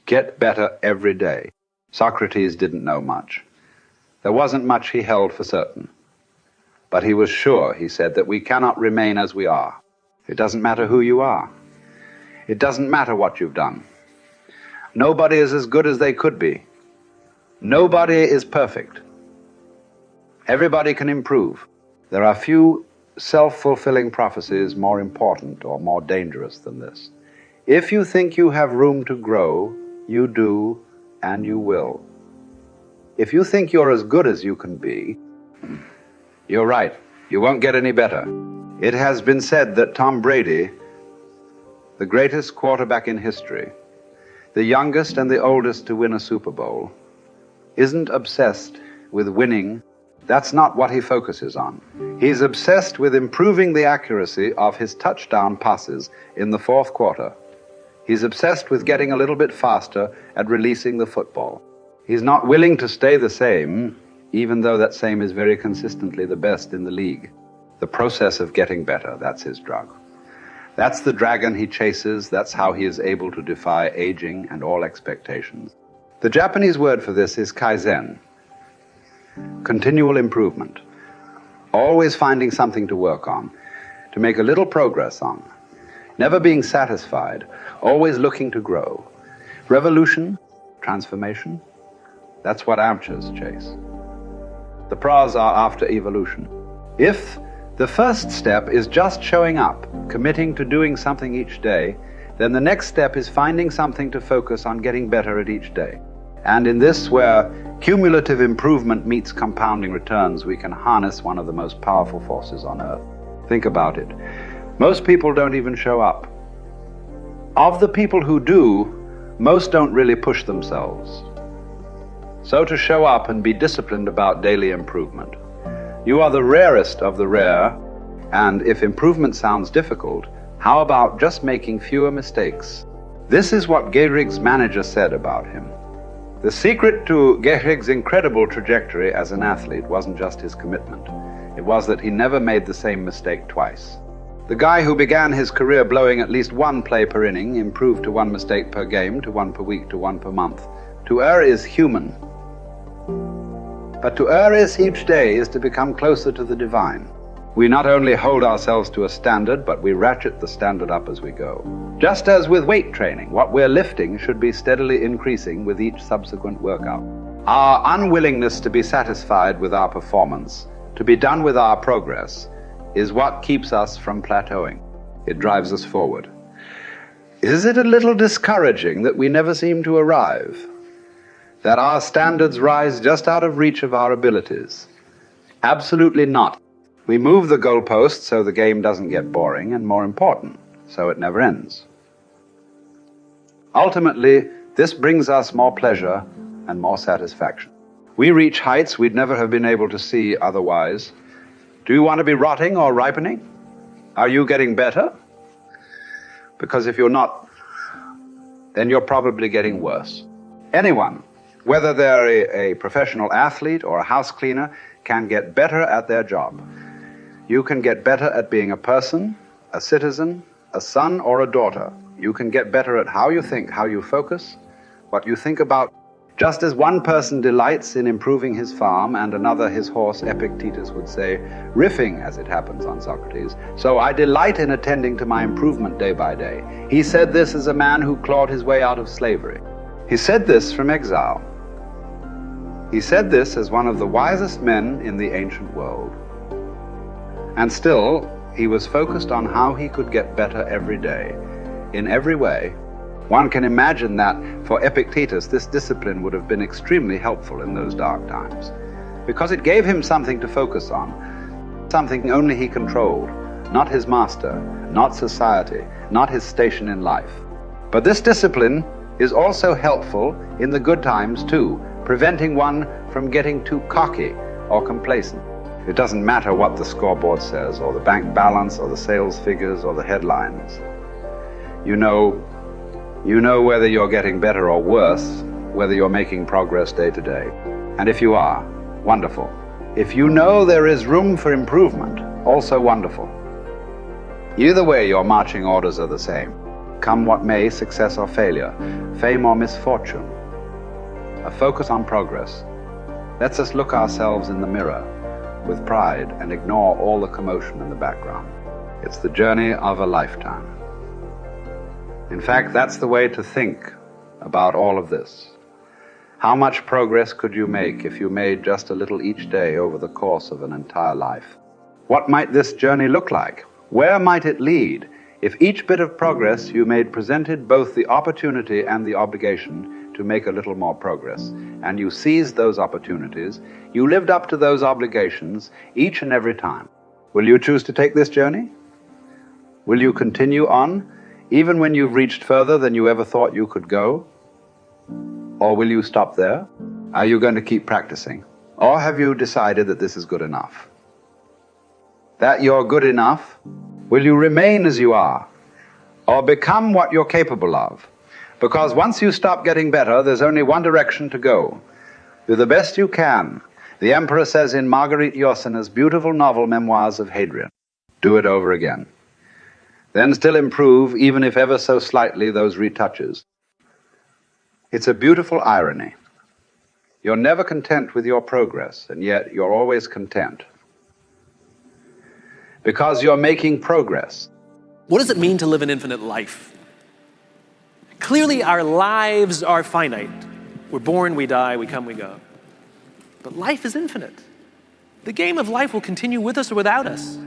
Get better every day. Socrates didn't know much. There wasn't much he held for certain. But he was sure, he said, that we cannot remain as we are. It doesn't matter who you are. It doesn't matter what you've done. Nobody is as good as they could be. Nobody is perfect. Everybody can improve. There are few self-fulfilling prophecies more important or more dangerous than this. If you think you have room to grow, you do, and you will. If you think you're as good as you can be, you're right. You won't get any better. It has been said that Tom Brady, the greatest quarterback in history, the youngest and the oldest to win a Super Bowl, isn't obsessed with winning. That's not what he focuses on. He's obsessed with improving the accuracy of his touchdown passes in the fourth quarter. He's obsessed with getting a little bit faster at releasing the football. He's not willing to stay the same, even though that same is very consistently the best in the league. The process of getting better, that's his drug. That's the dragon he chases. That's how he is able to defy aging and all expectations. The Japanese word for this is kaizen, continual improvement, always finding something to work on, to make a little progress on, never being satisfied, always looking to grow. Revolution, transformation, that's what amateurs chase. The pros are after evolution. If the first step is just showing up, committing to doing something each day, then the next step is finding something to focus on getting better at each day. And in this, where cumulative improvement meets compounding returns, we can harness one of the most powerful forces on earth. Think about it. Most people don't even show up. Of the people who do, most don't really push themselves. So to show up and be disciplined about daily improvement. You are the rarest of the rare, and if improvement sounds difficult, how about just making fewer mistakes? This is what Gehrig's manager said about him. The secret to Gehrig's incredible trajectory as an athlete wasn't just his commitment. It was that he never made the same mistake twice. The guy who began his career blowing at least one play per inning improved to one mistake per game, to one per week, to one per month. To err is human. But to err is each day is to become closer to the divine. We not only hold ourselves to a standard, but we ratchet the standard up as we go. Just as with weight training, what we're lifting should be steadily increasing with each subsequent workout. Our unwillingness to be satisfied with our performance, to be done with our progress, is what keeps us from plateauing. It drives us forward. Is it a little discouraging that we never seem to arrive? That our standards rise just out of reach of our abilities? Absolutely not. We move the goalpost so the game doesn't get boring, and more important, so it never ends. Ultimately, this brings us more pleasure and more satisfaction. We reach heights we'd never have been able to see otherwise. Do you want to be rotting or ripening? Are you getting better? Because if you're not, then you're probably getting worse. Anyone, whether they're a professional athlete or a house cleaner, can get better at their job. You can get better at being a person, a citizen, a son or a daughter. You can get better at how you think, how you focus, what you think about. Just as one person delights in improving his farm and another his horse, Epictetus would say, riffing as it happens on Socrates, so I delight in attending to my improvement day by day. He said this as a man who clawed his way out of slavery. He said this from exile. He said this as one of the wisest men in the ancient world. And still, he was focused on how he could get better every day, in every way. One can imagine that for Epictetus, this discipline would have been extremely helpful in those dark times, because it gave him something to focus on, something only he controlled, not his master, not society, not his station in life. But this discipline is also helpful in the good times too, preventing one from getting too cocky or complacent. It doesn't matter what the scoreboard says, or the bank balance, or the sales figures, or the headlines. You know whether you're getting better or worse, whether you're making progress day to day. And if you are, wonderful. If you know there is room for improvement, also wonderful. Either way, your marching orders are the same. come what may, success or failure, fame or misfortune. A focus on progress lets us look ourselves in the mirror with pride and ignore all the commotion in the background. It's the journey of a lifetime. In fact, that's the way to think about all of this. How much progress could you make if you made just a little each day over the course of an entire life? What might this journey look like? Where might it lead if each bit of progress you made presented both the opportunity and the obligation to make a little more progress, and you seized those opportunities, you lived up to those obligations each and every time? Will you choose to take this journey? Will you continue on, even when you've reached further than you ever thought you could go? Or will you stop there? Are you going to keep practicing? Or have you decided that this is good enough? That you're good enough? Will you remain as you are? Or become what you're capable of? Because once you stop getting better, there's only one direction to go. Do the best you can. The Emperor says in Marguerite Yourcenar's beautiful novel Memoirs of Hadrian, do it over again. Then still improve, even if ever so slightly, those retouches. It's a beautiful irony. You're never content with your progress, and yet you're always content. Because you're making progress. What does it mean to live an infinite life? Clearly, our lives are finite. We're born, we die, we come, we go. But life is infinite. The game of life will continue with us or without us.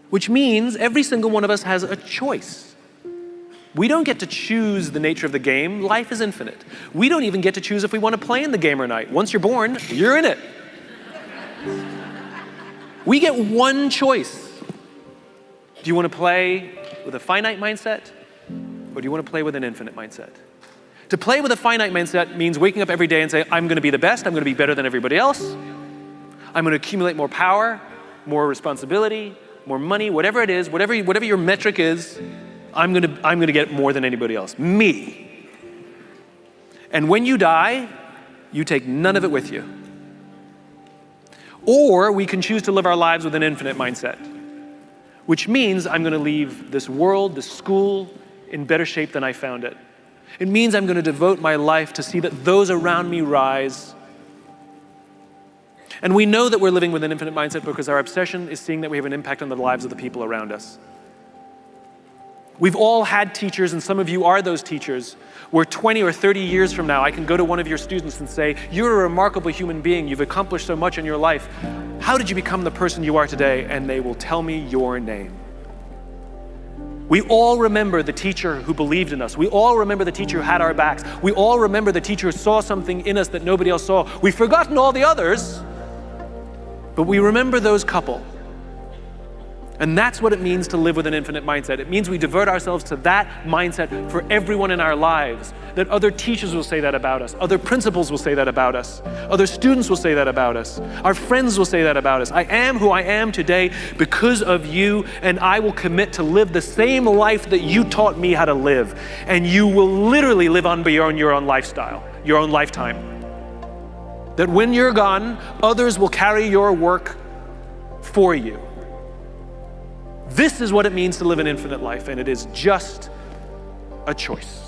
Which means every single one of us has a choice. We don't get to choose the nature of the game. Life is infinite. We don't even get to choose if we want to play in the game or not. Once you're born, you're in it. We get one choice. Do you want to play with a finite mindset, or do you want to play with an infinite mindset? To play with a finite mindset means waking up every day and saying, I'm going to be the best, I'm going to be better than everybody else, I'm going to accumulate more power, more responsibility, more money, whatever it is, whatever your metric is, I'm going to get more than anybody else. Me. And when you die, you take none of it with you. Or we can choose to live our lives with an infinite mindset, which means I'm going to leave this world, this school, in better shape than I found it. It means I'm going to devote my life to see that those around me rise. And we know that we're living with an infinite mindset because our obsession is seeing that we have an impact on the lives of the people around us. We've all had teachers, and some of you are those teachers, where 20 or 30 years from now, I can go to one of your students and say, you're a remarkable human being, you've accomplished so much in your life. How did you become the person you are today? And they will tell me your name. We all remember the teacher who believed in us. We all remember the teacher who had our backs. We all remember the teacher who saw something in us that nobody else saw. We've forgotten all the others, but we remember those couple. And that's what it means to live with an infinite mindset. It means we divert ourselves to that mindset for everyone in our lives. That other teachers will say that about us. Other principals will say that about us. Other students will say that about us. Our friends will say that about us. I am who I am today because of you, and I will commit to live the same life that you taught me how to live. And you will literally live on beyond your own lifestyle, your own lifetime. That when you're gone, others will carry your work for you. This is what it means to live an infinite life, and it is just a choice.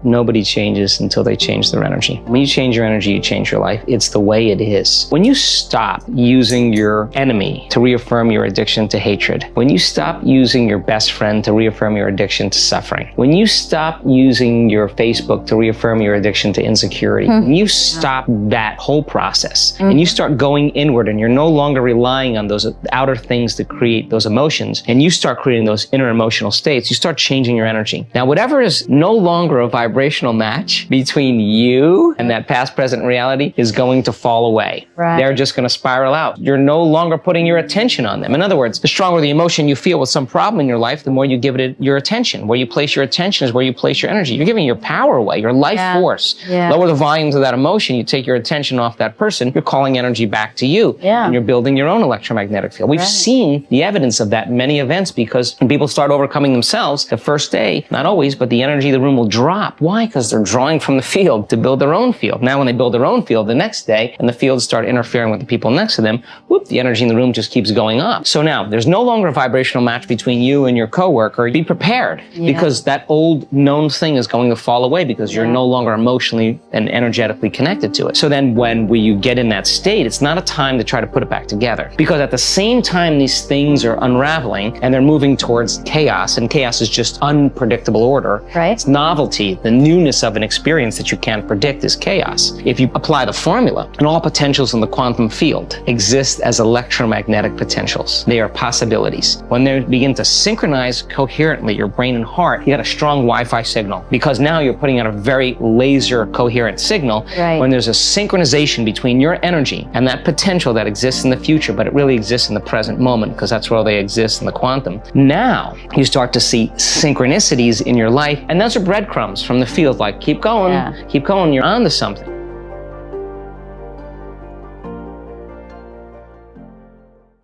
Nobody changes until they change their energy. When you change your energy, you change your life. It's the way it is. When you stop using your enemy to reaffirm your addiction to hatred, when you stop using your best friend to reaffirm your addiction to suffering, when you stop using your Facebook to reaffirm your addiction to insecurity, when you stop that whole process and you start going inward and you're no longer relying on those outer things to create those emotions, and you start creating those inner emotional states, you start changing your energy. Now, whatever is no longer a vibrational match between you and that past, present reality is going to fall away. Right. They're just going to spiral out. You're no longer putting your attention on them. In other words, the stronger the emotion you feel with some problem in your life, the more you give it your attention. Where you place your attention is where you place your energy. You're giving your power away, your life force. Lower the volumes of that emotion, you take your attention off that person, you're calling energy back to you. And you're building your own electromagnetic field. We've seen the evidence of that in many events, because when people start overcoming themselves, the first day, not always, but the energy of the room will drop. stop. Why? Because they're drawing from the field to build their own field. Now when they build their own field the next day and the fields start interfering with the people next to them, whoop, the energy in the room just keeps going up. So now there's no longer a vibrational match between you and your coworker. Be prepared, because that old known thing is going to fall away because you're no longer emotionally and energetically connected to it. So then when you get in that state, it's not a time to try to put it back together, because at the same time these things are unraveling and they're moving towards chaos, and chaos is just unpredictable order. Right. It's novelty, the newness of an experience that you can't predict is chaos. If you apply the formula, and all potentials in the quantum field exist as electromagnetic potentials. They are possibilities. When they begin to synchronize coherently, your brain and heart, you got a strong Wi-Fi signal, because now you're putting out a very laser coherent signal. Right. When there's a synchronization between your energy and that potential that exists in the future, but it really exists in the present moment, because that's where they exist in the quantum. Now you start to see synchronicities in your life, and those are breadcrumbs from the field, like keep going, you're onto something.